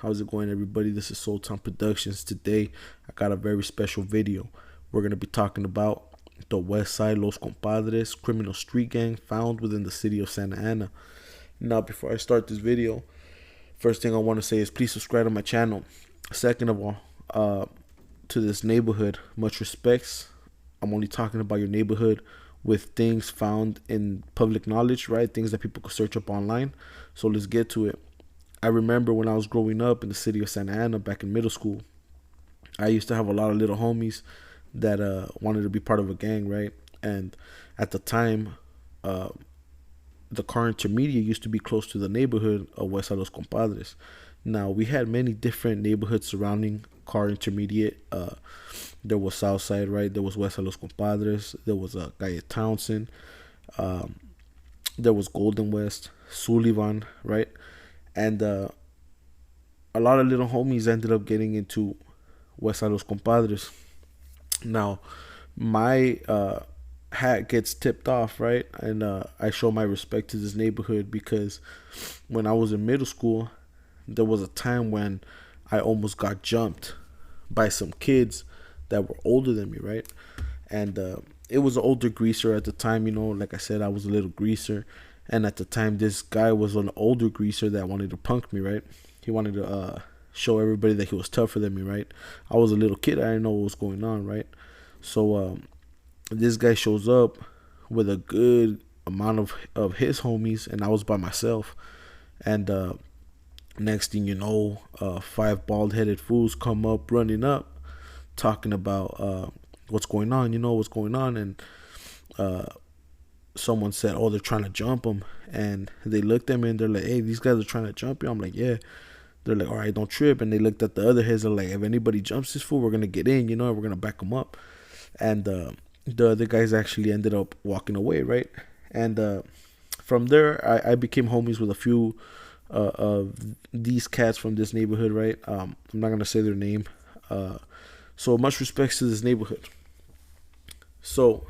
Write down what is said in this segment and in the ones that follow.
How's it going, everybody? This is Soul Town Productions. Today, I got a very special video. We're going to be talking about the West Side Los Compadres criminal street gang found within the city of Santa Ana. Now, before I start this video, first thing I want to say is please subscribe to my channel. Second of all, to this neighborhood, much respects. I'm only talking about your neighborhood with things found in public knowledge, right? Things that people could search up online. So let's get to it. I remember when I was growing up in the city of Santa Ana back in middle school, I used to have a lot of little homies that wanted to be part of a gang, right? And at the time, the car intermediate used to be close to the neighborhood of West Side Los Compadres. Now, we had many different neighborhoods surrounding car intermediate. There was Southside, right? There was West Side Los Compadres. There was Calle Townsend. There was Golden West, Sullivan, right? And a lot of little homies ended up getting into West Side Los Compadres. Now, my hat gets tipped off, right? And I show my respect to this neighborhood because when I was in middle school, there was a time when I almost got jumped by some kids that were older than me, right? And it was an older greaser at the time, you know. Like I said, I was a little greaser. And at the time, this guy was an older greaser that wanted to punk me, right? He wanted to show everybody that he was tougher than me, right? I was a little kid. I didn't know what was going on, right? So this guy shows up with a good amount of his homies, and I was by myself. And next thing you know, 5 bald-headed fools come up, running up, talking about what's going on, you know, what's going on. And someone said, oh, they're trying to jump him. And they looked at me and they're like, hey, these guys are trying to jump you. I'm like, yeah. They're like, all right, don't trip. And they looked at the other heads. They're like, if anybody jumps this fool, we're going to get in, you know, and we're going to back them up. And the other guys actually ended up walking away, right? And from there, I became homies with a few of these cats from this neighborhood, right? I'm not going to say their name. So much respects to this neighborhood. So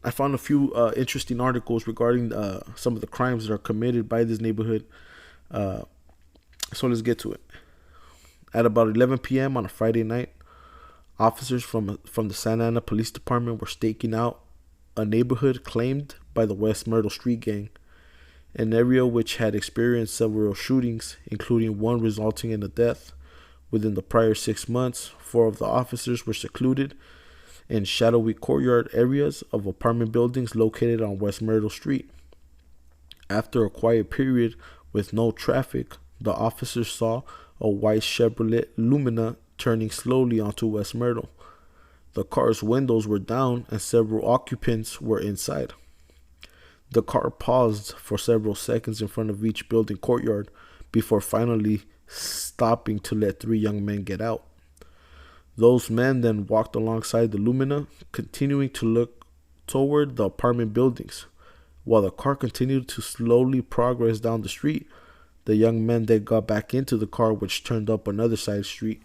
I found a few interesting articles regarding some of the crimes that are committed by this neighborhood. So let's get to it. At about 11 p.m. on a Friday night, officers from the Santa Ana Police Department were staking out a neighborhood claimed by the West Myrtle Street Gang, an area which had experienced several shootings, including one resulting in a death. Within the prior 6 months, 4 of the officers were secluded in shadowy courtyard areas of apartment buildings located on West Myrtle Street. After a quiet period with no traffic, the officers saw a white Chevrolet Lumina turning slowly onto West Myrtle. The car's windows were down and several occupants were inside. The car paused for several seconds in front of each building courtyard before finally stopping to let 3 young men get out. Those men then walked alongside the Lumina, continuing to look toward the apartment buildings. While the car continued to slowly progress down the street, the young men then got back into the car, which turned up another side street.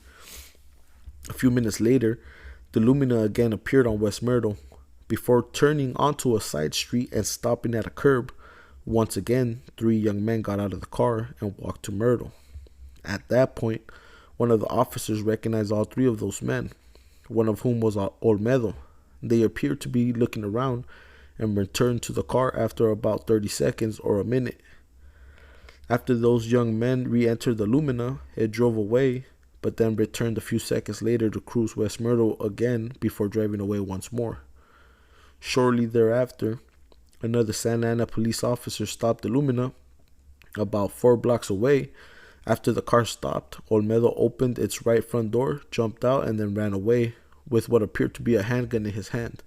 A few minutes later, the Lumina again appeared on West Myrtle, before turning onto a side street and stopping at a curb. Once again, 3 young men got out of the car and walked to Myrtle. At that point, one of the officers recognized all 3 of those men, one of whom was Olmedo. They appeared to be looking around and returned to the car after about 30 seconds or a minute. After those young men re-entered the Lumina, it drove away, but then returned a few seconds later to cruise West Myrtle again before driving away once more. Shortly thereafter, another Santa Ana police officer stopped the Lumina about 4 blocks away. After the car stopped, Olmedo opened its right front door, jumped out, and then ran away with what appeared to be a handgun in his hand.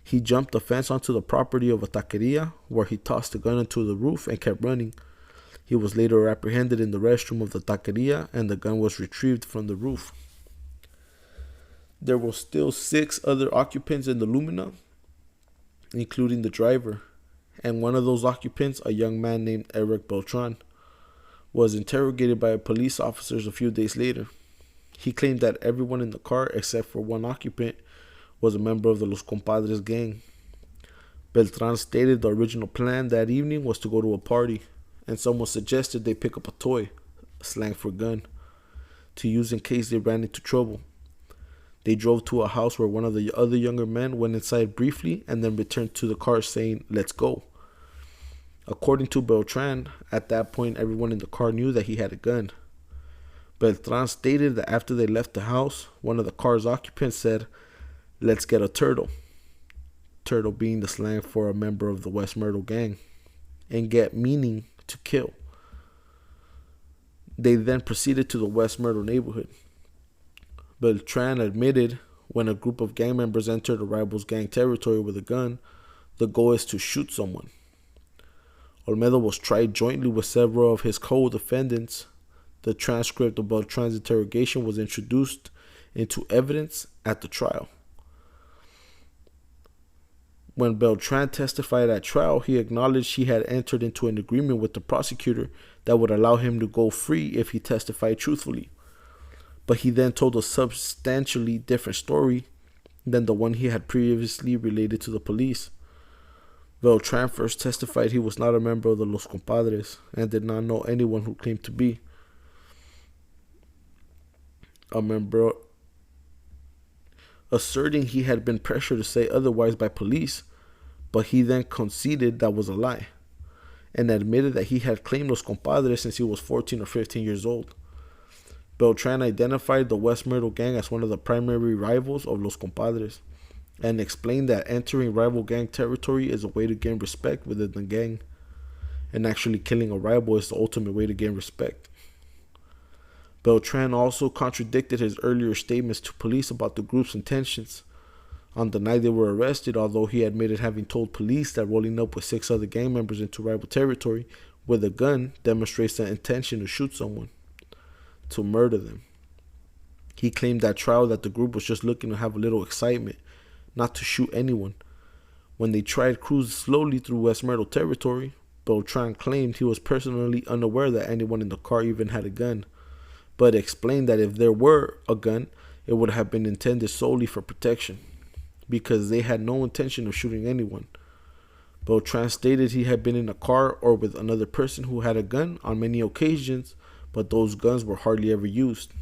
He jumped the fence onto the property of a taqueria, where he tossed the gun into the roof and kept running. He was later apprehended in the restroom of the taqueria, and the gun was retrieved from the roof. There were still 6 other occupants in the Lumina, including the driver, and one of those occupants, a young man named Eric Beltran, was interrogated by police officers a few days later. He claimed that everyone in the car, except for one occupant, was a member of the Los Compadres gang. Beltran stated the original plan that evening was to go to a party, and someone suggested they pick up a toy, slang for gun, to use in case they ran into trouble. They drove to a house where one of the other younger men went inside briefly and then returned to the car saying, "Let's go." According to Beltran, at that point everyone in the car knew that he had a gun. Beltran stated that after they left the house, one of the car's occupants said, "Let's get a turtle." Turtle being the slang for a member of the West Myrtle gang, and get meaning to kill. They then proceeded to the West Myrtle neighborhood. Beltran admitted when a group of gang members entered a rival's gang territory with a gun, the goal is to shoot someone. Olmedo was tried jointly with several of his co-defendants. The transcript of Beltran's interrogation was introduced into evidence at the trial. When Beltran testified at trial, he acknowledged he had entered into an agreement with the prosecutor that would allow him to go free if he testified truthfully. But he then told a substantially different story than the one he had previously related to the police. Beltran first testified he was not a member of the Los Compadres and did not know anyone who claimed to be a member, asserting he had been pressured to say otherwise by police, but he then conceded that was a lie and admitted that he had claimed Los Compadres since he was 14 or 15 years old. Beltran identified the West Myrtle gang as one of the primary rivals of Los Compadres and explained that entering rival gang territory is a way to gain respect within the gang, and actually killing a rival is the ultimate way to gain respect. Beltran also contradicted his earlier statements to police about the group's intentions. On the night they were arrested, although he admitted having told police that rolling up with 6 other gang members into rival territory with a gun demonstrates the intention to shoot someone, to murder them. He claimed at trial that the group was just looking to have a little excitement, not to shoot anyone. When they tried cruise slowly through West Myrtle territory, Beltran claimed he was personally unaware that anyone in the car even had a gun, but explained that if there were a gun, it would have been intended solely for protection, because they had no intention of shooting anyone. Beltran stated he had been in a car or with another person who had a gun on many occasions, but those guns were hardly ever used.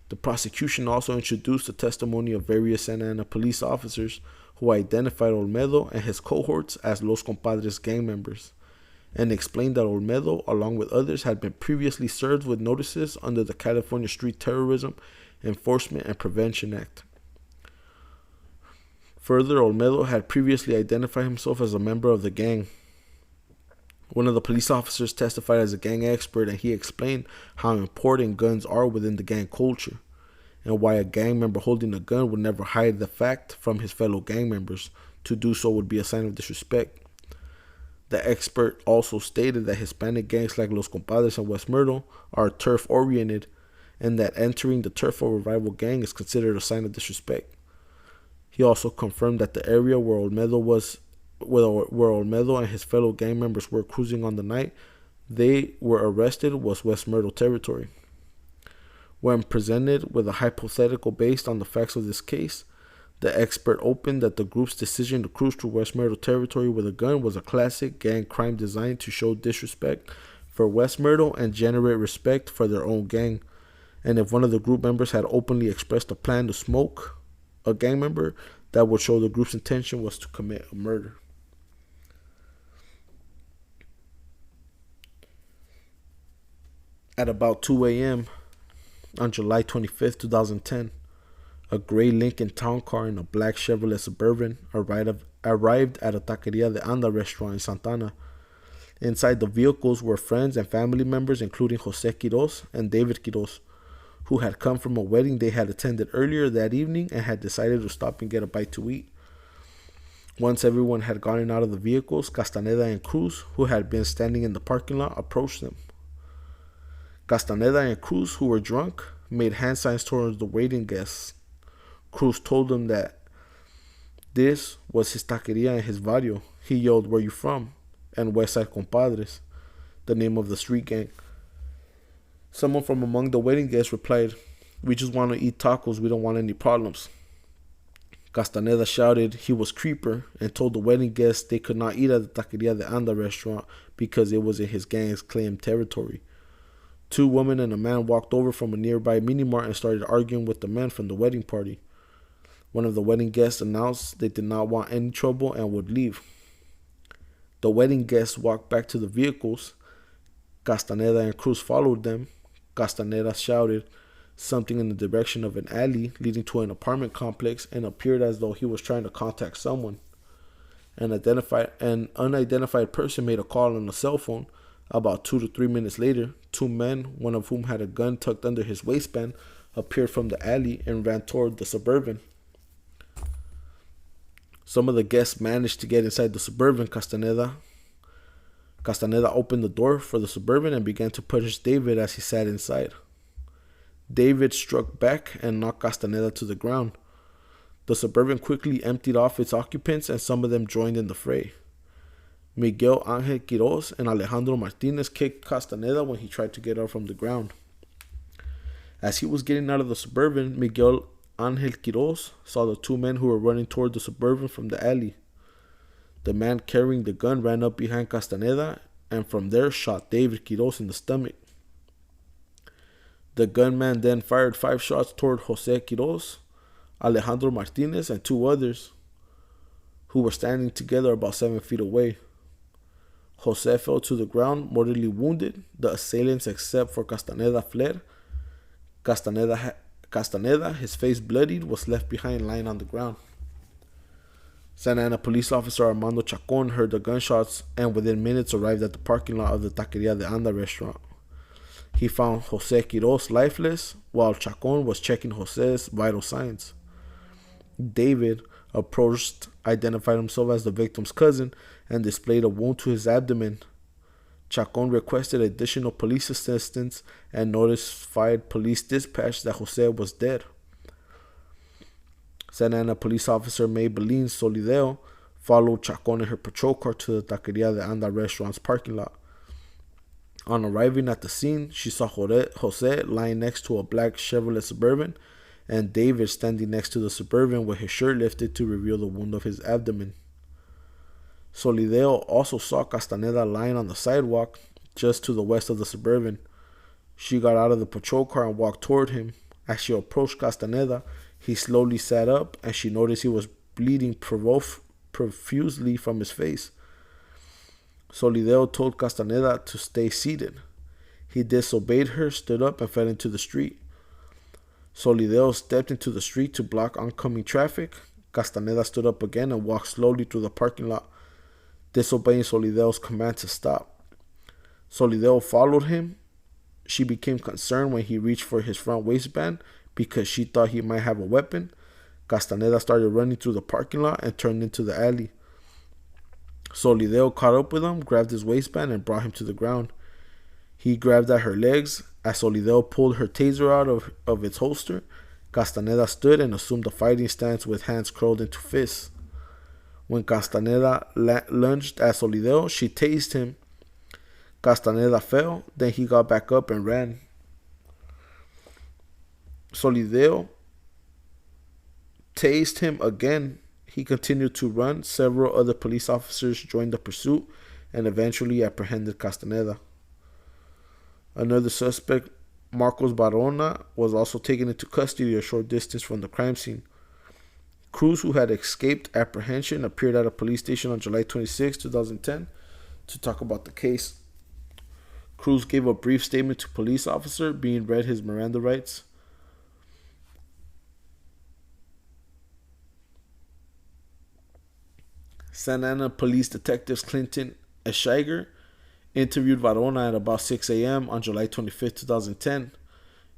The prosecution also introduced the testimony of various Santa Ana police officers who identified Olmedo and his cohorts as Los Compadres gang members, and explained that Olmedo, along with others, had been previously served with notices under the California Street Terrorism Enforcement and Prevention Act. Further, Olmedo had previously identified himself as a member of the gang. One of the police officers testified as a gang expert, and he explained how important guns are within the gang culture, and why a gang member holding a gun would never hide the fact from his fellow gang members. To do so would be a sign of disrespect. The expert also stated that Hispanic gangs like Los Compadres and West Myrtle are turf-oriented, and that entering the turf of a rival gang is considered a sign of disrespect. He also confirmed that the area where Olmedo and his fellow gang members were cruising on the night they were arrested was West Myrtle territory. When presented with a hypothetical based on the facts of this case, the expert opened that the group's decision to cruise through West Myrtle territory with a gun was a classic gang crime designed to show disrespect for West Myrtle and generate respect for their own gang. And if one of the group members had openly expressed a plan to smoke a gang member, that would show the group's intention was to commit a murder. At about 2 a.m. on July 25th, 2010, a gray Lincoln Town Car and a black Chevrolet Suburban arrived at a Taqueria de Anda restaurant in Santa Ana. Inside the vehicles were friends and family members, including Jose Quiroz and David Quiroz, who had come from a wedding they had attended earlier that evening and had decided to stop and get a bite to eat. Once everyone had gotten out of the vehicles, Castaneda and Cruz, who had been standing in the parking lot, approached them. Castaneda and Cruz, who were drunk, made hand signs towards the waiting guests. Cruz told them that this was his taqueria and his barrio. He yelled, "Where you from?" and Westside Compadres, the name of the street gang. Someone from among the waiting guests replied, "We just want to eat tacos. We don't want any problems." Castaneda shouted he was creeper and told the wedding guests they could not eat at the Taqueria de Anda restaurant because it was in his gang's claimed territory. 2 women and a man walked over from a nearby mini-mart and started arguing with the men from the wedding party. One of the wedding guests announced they did not want any trouble and would leave. The wedding guests walked back to the vehicles. Castaneda and Cruz followed them. Castaneda shouted something in the direction of an alley leading to an apartment complex and appeared as though he was trying to contact someone. An unidentified person made a call on a cell phone. About 2 to 3 minutes later, 2 men, one of whom had a gun tucked under his waistband, appeared from the alley and ran toward the Suburban. Some of the guests managed to get inside the Suburban. Castaneda opened the door for the Suburban and began to punish David as he sat inside. David struck back and knocked Castaneda to the ground. The Suburban quickly emptied off its occupants and some of them joined in the fray. Miguel Angel Quiroz and Alejandro Martinez kicked Castaneda when he tried to get up from the ground. As he was getting out of the Suburban, Miguel Angel Quiroz saw the 2 men who were running toward the Suburban from the alley. The man carrying the gun ran up behind Castaneda and from there shot David Quiroz in the stomach. The gunman then fired 5 shots toward Jose Quiroz, Alejandro Martinez, and 2 others who were standing together about 7 feet away. Jose fell to the ground, mortally wounded. The assailants, except for Castaneda, fled. Castaneda, his face bloodied, was left behind lying on the ground. Santa Ana police officer Armando Chacon heard the gunshots and within minutes arrived at the parking lot of the Taqueria de Anda restaurant. He found Jose Quiroz lifeless while Chacon was checking Jose's vital signs. David approached, identified himself as the victim's cousin, and displayed a wound to his abdomen. Chacon requested additional police assistance and notified police dispatch that Jose was dead. Santa Ana police officer Maybelline Solideo followed Chacon in her patrol car to the Taqueria de Anda restaurant's parking lot. On arriving at the scene, she saw Jose lying next to a black Chevrolet Suburban and David standing next to the Suburban with his shirt lifted to reveal the wound of his abdomen. Solideo also saw Castaneda lying on the sidewalk just to the west of the Suburban. She got out of the patrol car and walked toward him. As she approached Castaneda, he slowly sat up and she noticed he was bleeding profusely from his face. Solideo told Castaneda to stay seated. He disobeyed her, stood up, and fell into the street. Solideo stepped into the street to block oncoming traffic. Castaneda stood up again and walked slowly through the parking lot, disobeying Solideo's command to stop. Solideo followed him. She became concerned when he reached for his front waistband because she thought he might have a weapon. Castaneda started running through the parking lot and turned into the alley. Solideo caught up with him, grabbed his waistband, and brought him to the ground. He grabbed at her legs. As Solideo pulled her taser out of its holster, Castaneda stood and assumed a fighting stance with hands curled into fists. When Castaneda lunged at Solideo, she tased him. Castaneda fell, then he got back up and ran. Solideo tased him again. He continued to run. Several other police officers joined the pursuit and eventually apprehended Castaneda. Another suspect, Marcos Barona, was also taken into custody a short distance from the crime scene. Cruz, who had escaped apprehension, appeared at a police station on July 26, 2010 to talk about the case. Cruz gave a brief statement to police officer, being read his Miranda rights. Santa Ana Police Detectives Clinton Eschiger interviewed Varona at about 6 a.m. on July 25, 2010.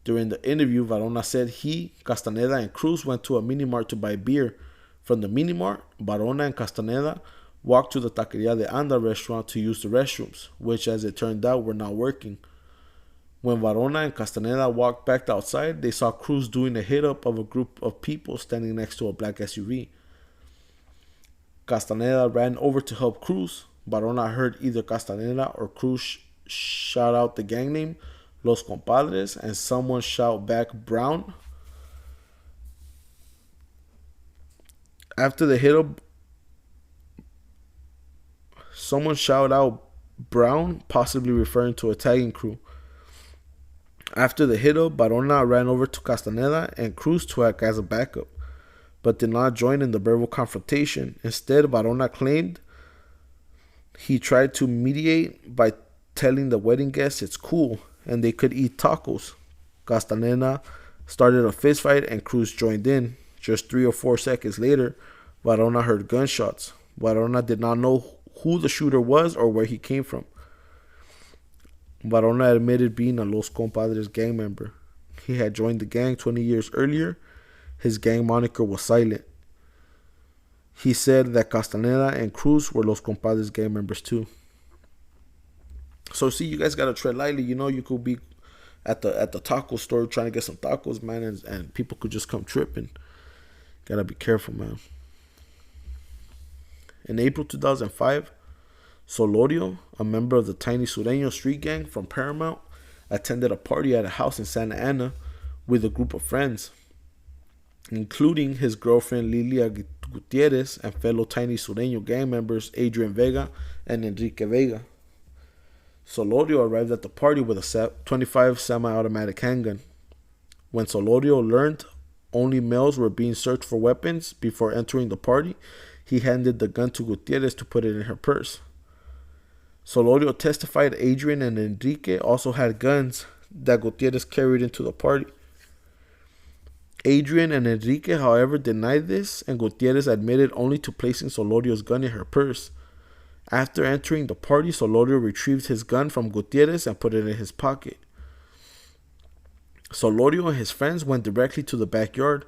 During the interview, Varona said he, Castaneda, and Cruz went to a mini-mart to buy beer. From the mini-mart, Varona and Castaneda walked to the Taqueria de Anda restaurant to use the restrooms, which, as it turned out, were not working. When Varona and Castaneda walked back outside, they saw Cruz doing a hit-up of a group of people standing next to a black SUV. Castaneda ran over to help Cruz. Varona heard either Castaneda or Cruz shout out the gang name, Los Compadres, and someone shout back, Brown. After the hit up, someone shouted out Brown, possibly referring to a tagging crew. After the hit up, Barona ran over to Castaneda and Cruz to act as a backup, but did not join in the verbal confrontation. Instead, Barona claimed he tried to mediate by telling the wedding guests it's cool and they could eat tacos. Castaneda started a fistfight and Cruz joined in. Just 3 or 4 seconds later, Barona heard gunshots. Barona did not know who the shooter was or where he came from. Barona admitted being a Los Compadres gang member. He had joined the gang 20 years earlier. His gang moniker was Silent. He said that Castaneda and Cruz were Los Compadres gang members too. So see, you guys gotta tread lightly. You know, you could be at the taco store trying to get some tacos, man, and people could just come tripping. Gotta be careful, man. In April 2005, Solorio, a member of the Tiny Sureño street gang from Paramount, attended a party at a house in Santa Ana with a group of friends, including his girlfriend Lilia Gutierrez and fellow Tiny Sureño gang members Adrian Vega and Enrique Vega. Solorio arrived at the party with a .25 semi-automatic handgun. When Solorio learned only males were being searched for weapons before entering the party, he handed the gun to Gutierrez to put it in her purse. Solorio testified Adrian and Enrique also had guns that Gutierrez carried into the party. Adrian and Enrique, however, denied this, and Gutierrez admitted only to placing Solorio's gun in her purse. After entering the party, Solorio retrieved his gun from Gutierrez and put it in his pocket. Solorio and his friends went directly to the backyard,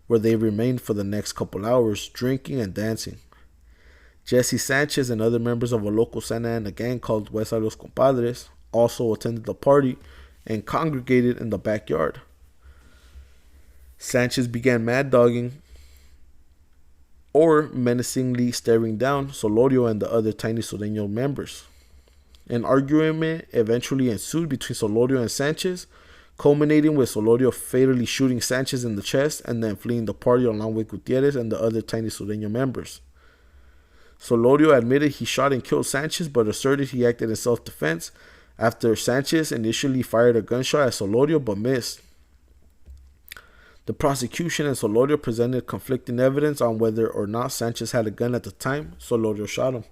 where they remained for the next couple hours, drinking and dancing. Jesse Sanchez and other members of a local Santa Ana gang called West Los Compadres also attended the party and congregated in the backyard. Sanchez began mad-dogging or menacingly staring down Solorio and the other Tiny Sureño members. An argument eventually ensued between Solorio and Sanchez, culminating with Solorio fatally shooting Sanchez in the chest and then fleeing the party along with Gutierrez and the other Tiny Sureño members. Solorio admitted he shot and killed Sanchez, but asserted he acted in self-defense after Sanchez initially fired a gunshot at Solorio but missed. The prosecution and Solorio presented conflicting evidence on whether or not Sanchez had a gun at the time Solorio shot him.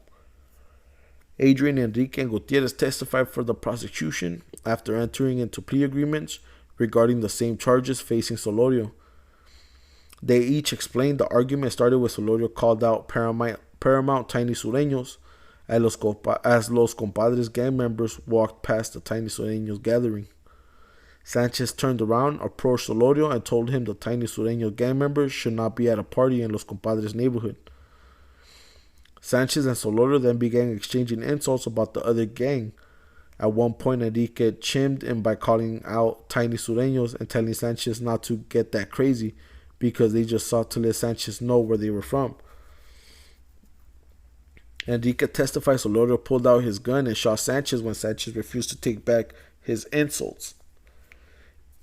Adrian, Enrique, and Gutierrez testified for the prosecution after entering into plea agreements regarding the same charges facing Solorio. They each explained the argument started with Solorio called out Paramount Tiny Sureños as Los Compadres gang members walked past the Tiny Sureños gathering. Sanchez turned around, approached Solorio, and told him the Tiny Sureño gang members should not be at a party in Los Compadres neighborhood. Sanchez and Solorio then began exchanging insults about the other gang. At one point, Enrique chimed in by calling out Tiny Sureños and telling Sanchez not to get that crazy because they just sought to let Sanchez know where they were from. Enrique testified Solorio pulled out his gun and shot Sanchez when Sanchez refused to take back his insults.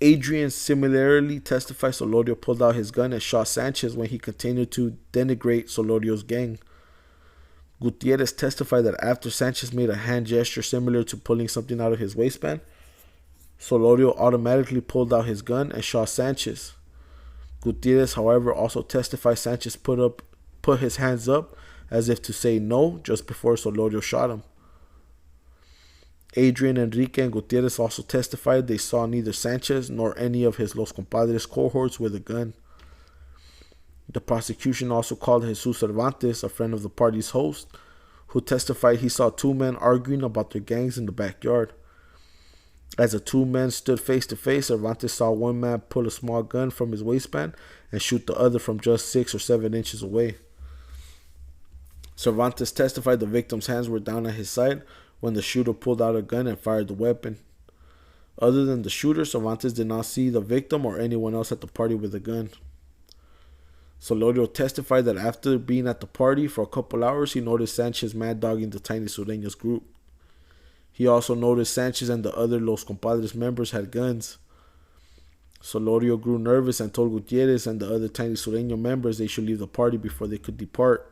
Adrian similarly testified Solorio pulled out his gun and shot Sanchez when he continued to denigrate Solorio's gang. Gutierrez testified that after Sanchez made a hand gesture similar to pulling something out of his waistband, Solorio automatically pulled out his gun and shot Sanchez. Gutierrez, however, also testified Sanchez put his hands up as if to say no just before Solorio shot him. Adrian, Enrique, and Gutierrez also testified they saw neither Sanchez nor any of his Los Compadres cohorts with a gun. The prosecution also called Jesus Cervantes, a friend of the party's host, who testified he saw two men arguing about their gangs in the backyard. As the two men stood face to face, Cervantes saw one man pull a small gun from his waistband and shoot the other from just 6 or 7 inches away. Cervantes testified the victim's hands were down at his side when the shooter pulled out a gun and fired the weapon. Other than the shooter, Cervantes did not see the victim or anyone else at the party with a gun. Solorio testified that after being at the party for a couple hours, he noticed Sanchez mad-dogging the Tiny Sureños group. He also noticed Sanchez and the other Los Compadres members had guns. Solorio grew nervous and told Gutierrez and the other tiny Sureño members they should leave the party before they could depart.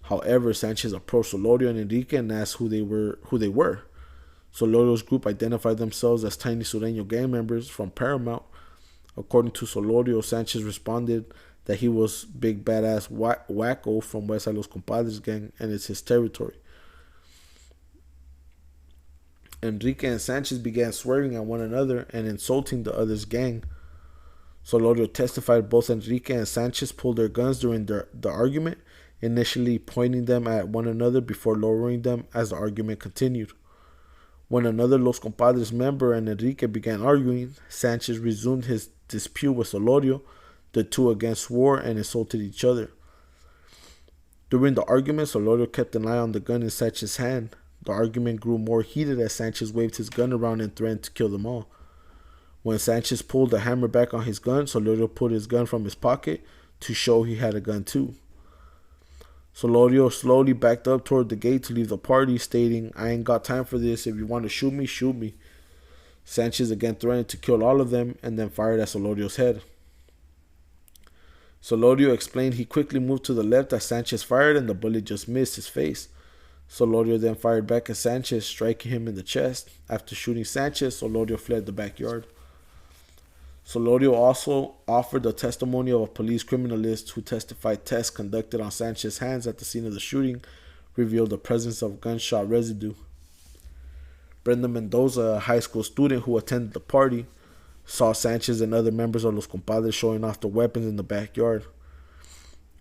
However, Sanchez approached Solorio and Enrique and asked who they were. Solorio's group identified themselves as tiny Sureño gang members from Paramount. According to Solorio, Sanchez responded that he was Big Badass Wacko from Westside Los Compadres gang and it's his territory. Enrique and Sanchez began swearing at one another and insulting the other's gang. Solorio testified both Enrique and Sanchez pulled their guns during the argument, initially pointing them at one another before lowering them as the argument continued. When another Los Compadres member and Enrique began arguing, Sanchez resumed his dispute with Solorio. The two again swore and insulted each other. During the argument, Solorio kept an eye on the gun in Sanchez's hand. The argument grew more heated as Sanchez waved his gun around and threatened to kill them all. When Sanchez pulled the hammer back on his gun, Solorio pulled his gun from his pocket to show he had a gun too. Solorio slowly backed up toward the gate to leave the party, stating, "I ain't got time for this. If you want to shoot me, shoot me." Sanchez again threatened to kill all of them and then fired at Solorio's head. Solorio explained he quickly moved to the left as Sanchez fired and the bullet just missed his face. Solorio then fired back at Sanchez, striking him in the chest. After shooting Sanchez, Solorio fled the backyard. Solorio also offered the testimony of a police criminalist who testified tests conducted on Sanchez's hands at the scene of the shooting revealed the presence of gunshot residue. Brenda Mendoza, a high school student who attended the party, saw Sanchez and other members of Los Compadres showing off their weapons in the backyard.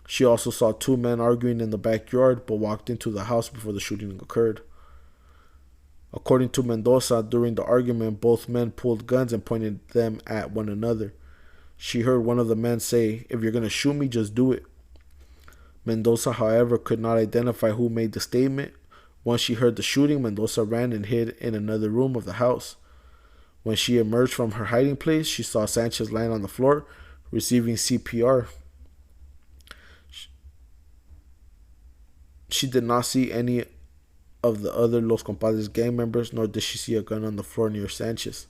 She also saw two men arguing in the backyard but walked into the house before the shooting occurred. According to Mendoza, during the argument, both men pulled guns and pointed them at one another. She heard one of the men say, "If you're going to shoot me, just do it." Mendoza, however, could not identify who made the statement. Once she heard the shooting, Mendoza ran and hid in another room of the house. When she emerged from her hiding place, she saw Sanchez lying on the floor, receiving CPR. She did not see any of the other Los Compadres gang members, nor did she see a gun on the floor near Sanchez.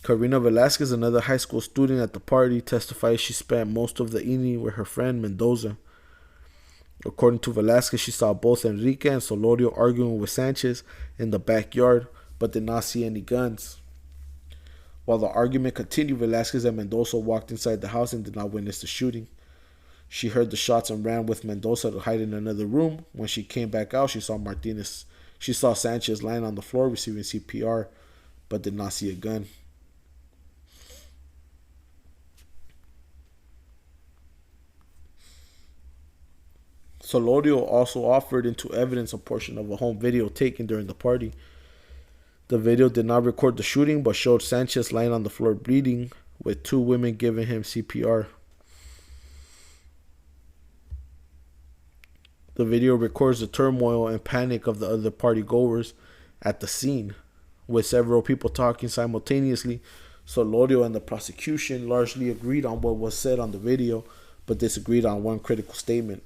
Karina Velasquez, another high school student at the party, testified she spent most of the evening with her friend Mendoza. According to Velasquez, she saw both Enrique and Solorio arguing with Sanchez in the backyard, but did not see any guns. While the argument continued, Velasquez and Mendoza walked inside the house and did not witness the shooting. She heard the shots and ran with Mendoza to hide in another room. When she came back out, she saw Sanchez lying on the floor receiving CPR, but did not see a gun. Solorio also offered into evidence a portion of a home video taken during the party. The video did not record the shooting, but showed Sanchez lying on the floor bleeding, with two women giving him CPR. The video records the turmoil and panic of the other party goers at the scene, with several people talking simultaneously. Solorio and the prosecution largely agreed on what was said on the video, but disagreed on one critical statement.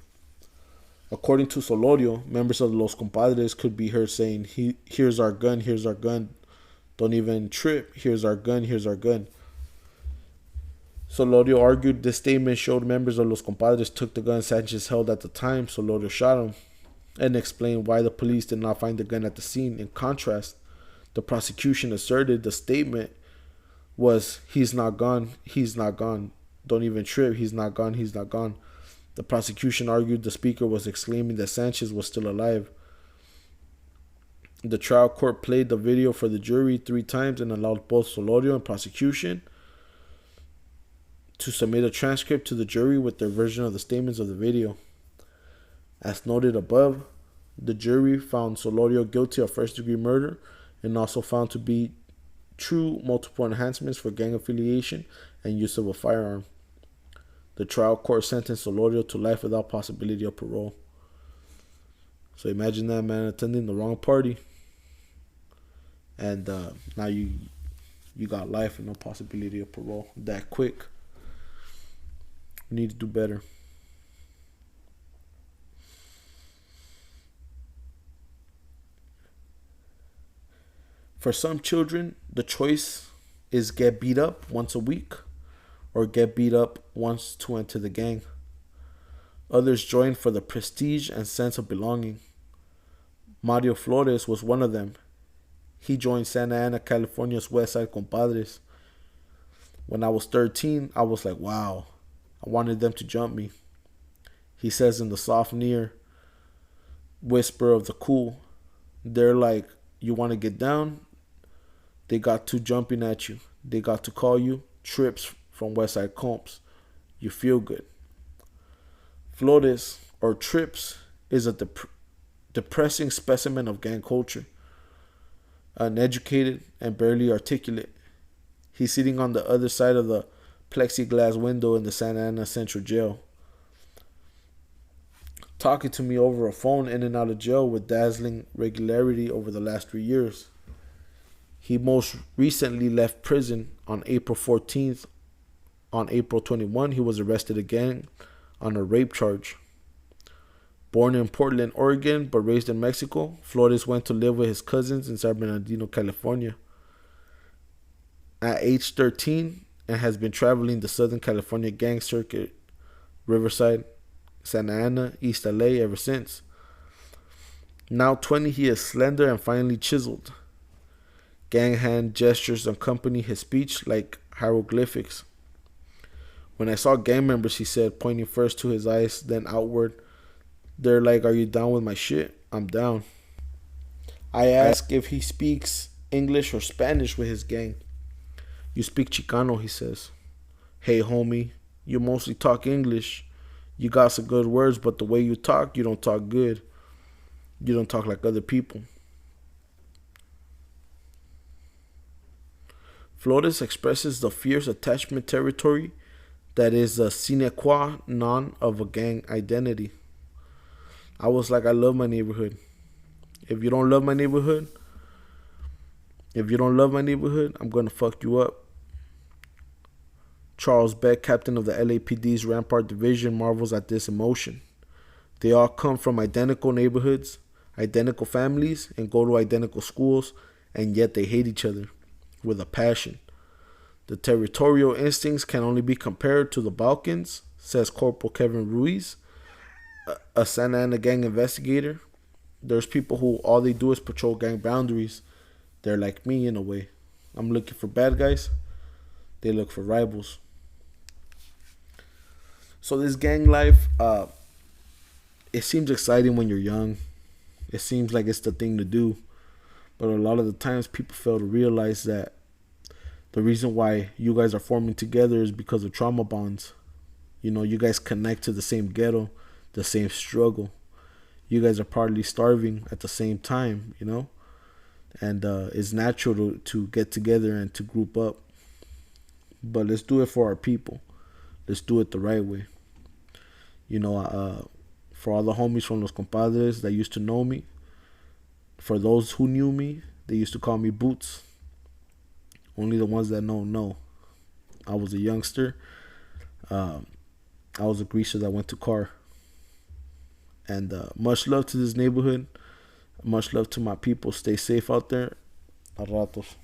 According to Solorio, members of Los Compadres could be heard saying, "Here's our gun, here's our gun. Don't even trip, here's our gun, here's our gun." Solorio argued this statement showed members of Los Compadres took the gun Sanchez held at the time Solorio shot him, and explained why the police did not find the gun at the scene. In contrast, the prosecution asserted the statement was, "He's not gone, he's not gone. Don't even trip, he's not gone, he's not gone." The prosecution argued the speaker was exclaiming that Sanchez was still alive. The trial court played the video for the jury 3 times and allowed both Solorio and prosecution to submit a transcript to the jury with their version of the statements of the video. As noted above, the jury found Solorio guilty of first-degree murder and also found to be true multiple enhancements for gang affiliation and use of a firearm. The trial court sentenced Solorio to life without possibility of parole. So imagine that, man, attending the wrong party, and now you got life and no possibility of parole that quick. We need to do better. For some children, the choice is get beat up once a week or get beat up once to enter the gang. Others joined for the prestige and sense of belonging. Mario Flores was one of them. He joined Santa Ana, California's West Side Compadres. When I was 13, I was like, wow, I wanted them to jump me. He says in the soft near whisper of the cool, they're like, you want to get down? They got to jumping at you. They got to call you Trips from Westside Comps. You feel good. Flores, or Trips, is a depressing specimen of gang culture. Uneducated and barely articulate. He's sitting on the other side of the plexiglass window in the Santa Ana Central Jail, talking to me over a phone in and out of jail with dazzling regularity over the last 3 years. He most recently left prison on April 14th. On April 21, he was arrested again on a rape charge. Born in Portland, Oregon, but raised in Mexico, Flores went to live with his cousins in San Bernardino, California. At age 13, and has been traveling the Southern California gang circuit, Riverside, Santa Ana, East LA ever since. Now 20, he is slender and finely chiseled. Gang hand gestures accompany his speech like hieroglyphics. When I saw gang members, he said, pointing first to his eyes, then outward, they're like, are you down with my shit? I'm down. I ask if he speaks English or Spanish with his gang. You speak Chicano, he says. Hey, homie, you mostly talk English. You got some good words, but the way you talk, you don't talk good. You don't talk like other people. Flores expresses the fierce attachment territory that is a sine qua non of a gang identity. I was like, I love my neighborhood. If you don't love my neighborhood, I'm going to fuck you up. Charles Beck, captain of the LAPD's Rampart Division, marvels at this emotion. They all come from identical neighborhoods, identical families, and go to identical schools, and yet they hate each other with a passion. The territorial instincts can only be compared to the Balkans, says Corporal Kevin Ruiz, a Santa Ana gang investigator. There's people who all they do is patrol gang boundaries. They're like me in a way. I'm looking for bad guys. They look for rivals. So this gang life, it seems exciting when you're young. It seems like it's the thing to do. But a lot of the times people fail to realize that the reason why you guys are forming together is because of trauma bonds. You know, you guys connect to the same ghetto, the same struggle. You guys are partly starving at the same time, you know. And it's natural to get together and to group up. But let's do it for our people. Let's do it the right way. You know, for all the homies from Los Compadres that used to know me, for those who knew me, they used to call me Boots. Only the ones that know. I was a youngster. I was a greaser that went to car. And much love to this neighborhood. Much love to my people. Stay safe out there. A ratos.